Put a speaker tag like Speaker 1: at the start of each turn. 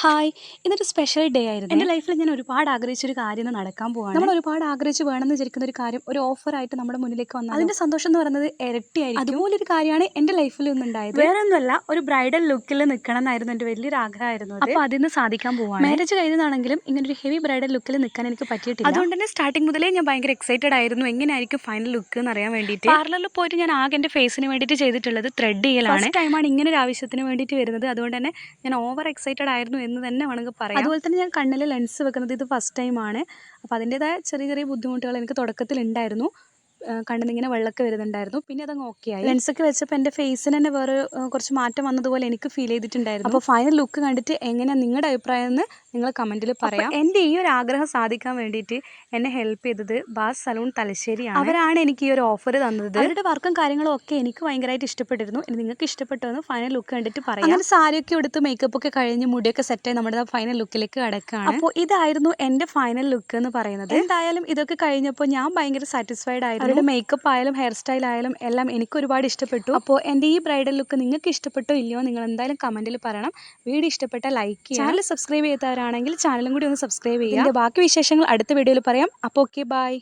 Speaker 1: Hi! ഇന്നൊരു special day ആയിരുന്നു. എൻ്റെ ലൈഫിൽ ഞാൻ ഒരുപാട് ആഗ്രഹിച്ചൊരു കാര്യം ഇന്ന് നടക്കാൻ പോവാണ്. നമ്മൾ ഒരുപാട് ആഗ്രഹിച്ച് വേണമെന്ന് വിചാരിക്കുന്ന ഒരു കാര്യം ഒരു ഓഫറായിട്ട് നമ്മുടെ മുന്നിലേക്ക് വന്നാൽ അതിൻ്റെ സന്തോഷം എന്ന് പറയുന്നത് ഇരട്ടിയായിരിക്കും. അതുപോലൊരു കാര്യമാണ് എൻ്റെ ലൈഫിൽ ഇന്നുണ്ടായത്. വേറെ ഒന്നുമല്ല, ഒരു ബ്രൈഡൽ ലുക്കിൽ നിൽക്കണം എന്നായിരുന്നു എൻ്റെ വലിയൊരു ആഗ്രഹമായിരുന്നു. അപ്പോൾ അതിന്ന് സാധിക്കാൻ പോവാണ്. മാരേജ് കഴിഞ്ഞതാണെങ്കിലും ഇങ്ങനൊരു ഹെവി ബ്രൈഡൽ ലുക്കിൽ നിൽക്കാൻ എനിക്ക് പറ്റിയിട്ടില്ല. അതുകൊണ്ട് തന്നെ സ്റ്റാർട്ടിങ് മുതലേ ഞാൻ ഭയങ്കര എക്സൈറ്റഡ് ആയിരുന്നു എങ്ങനെയായിരിക്കും ഫൈനൽ ലുക്ക് എന്ന് അറിയാൻ വേണ്ടിയിട്ട്. പാർലറിൽ പോയിട്ട് ഞാൻ ആകെ എൻ്റെ ഫേസിന് വേണ്ടിയിട്ട് ചെയ്തിട്ടുള്ളത് ത്രെഡ് ചെയ്യലാണ്. ഫസ്റ്റ് ടൈമാണ് ഇങ്ങനെ ഒരു ആവശ്യത്തിന് വേണ്ടിയിട്ട് വരുന്നത്. അതുകൊണ്ട് തന്നെ ഞാൻ ഓവർ എക്സൈറ്റഡ് ആയിരുന്നു എന്ന് തന്നെ വേണമെങ്കിൽ പറയാം. അതുപോലെ തന്നെ ഞാൻ കണ്ണിൽ ലെൻസ് വെക്കുന്നത് ഇത് ഫസ്റ്റ് ടൈമാണ്. അപ്പോൾ അതിൻ്റേതായ ചെറിയ ചെറിയ ബുദ്ധിമുട്ടുകൾ എനിക്ക് തുടക്കത്തിൽ ഉണ്ടായിരുന്നു. കണ്ണിൽ ഇങ്ങനെ വെള്ളമൊക്കെ വരുന്നുണ്ടായിരുന്നു. പിന്നെ അതങ്ങ് ഓക്കെ ആയി. ലെൻസൊക്കെ വെച്ചപ്പോൾ എൻ്റെ ഫേസിന് തന്നെ വേറെ കുറച്ച് മാറ്റം വന്നതുപോലെ എനിക്ക് ഫീൽ ചെയ്തിട്ടുണ്ടായിരുന്നു. അപ്പോൾ ഫൈനൽ ലുക്ക് കണ്ടിട്ട് എങ്ങനെയാണ് നിങ്ങളുടെ അഭിപ്രായം എന്ന് നിങ്ങൾ കമൻറ്റിൽ പറയാം. എൻ്റെ ഈ ഒരു ആഗ്രഹം സാധിക്കാൻ വേണ്ടിയിട്ട് എന്നെ ഹെൽപ്പ് ചെയ്തത് ബാസ് സലൂൺ തലശ്ശേരിയാണ്. അവരാണ് എനിക്ക് ഈ ഒരു ഓഫർ തന്നത്. അവരുടെ വർക്കും കാര്യങ്ങളും ഒക്കെ എനിക്ക് ഭയങ്കരമായിട്ട് ഇഷ്ടപ്പെട്ടിരുന്നു. നിങ്ങൾക്ക് ഇഷ്ടപ്പെട്ടതെന്ന് ഫൈനൽ ലുക്ക് കണ്ടിട്ട് പറയാം. അങ്ങനെ സാരിയൊക്കെ എടുത്ത് മേക്കപ്പ് ഒക്കെ കഴിഞ്ഞ് മുടിയൊക്കെ സെറ്റായി നമ്മുടെ ഫൈനൽ ലുക്കിലേക്ക് കിടക്കുകയാണ്. അപ്പോൾ ഇതായിരുന്നു എൻ്റെ ഫൈനൽ ലുക്ക് എന്ന് പറയുന്നത്. എന്തായാലും ഇതൊക്കെ കഴിഞ്ഞപ്പോൾ ഞാൻ ഭയങ്കര സാറ്റിസ്ഫൈഡ് ആയിരുന്നു. അവരുടെ മേക്കപ്പ് ആയാലും ഹെയർ സ്റ്റൈൽ ആയാലും എല്ലാം എനിക്ക് ഒരുപാട് ഇഷ്ടപ്പെട്ടു. അപ്പോൾ എൻ്റെ ഈ ബ്രൈഡൽ ലുക്ക് നിങ്ങൾക്ക് ഇഷ്ടപ്പെട്ടോ ഇല്ലയോ നിങ്ങൾ എന്തായാലും കമൻറ്റിൽ പറയണം. വീഡിയോ ഇഷ്ടപ്പെട്ടാൽ ലൈക്ക് ചെയ്യുക. ചാനൽ സബ്സ്ക്രൈബ് ചെയ്തവരാണെങ്കിൽ ചാനലും കൂടി ഒന്ന് സബ്സ്ക്രൈബ് ചെയ്യുക. ബാക്കി വിശേഷങ്ങൾ അടുത്ത വീഡിയോയിൽ പറയാം. അപ്പോൾ ഓക്കെ, ബൈ.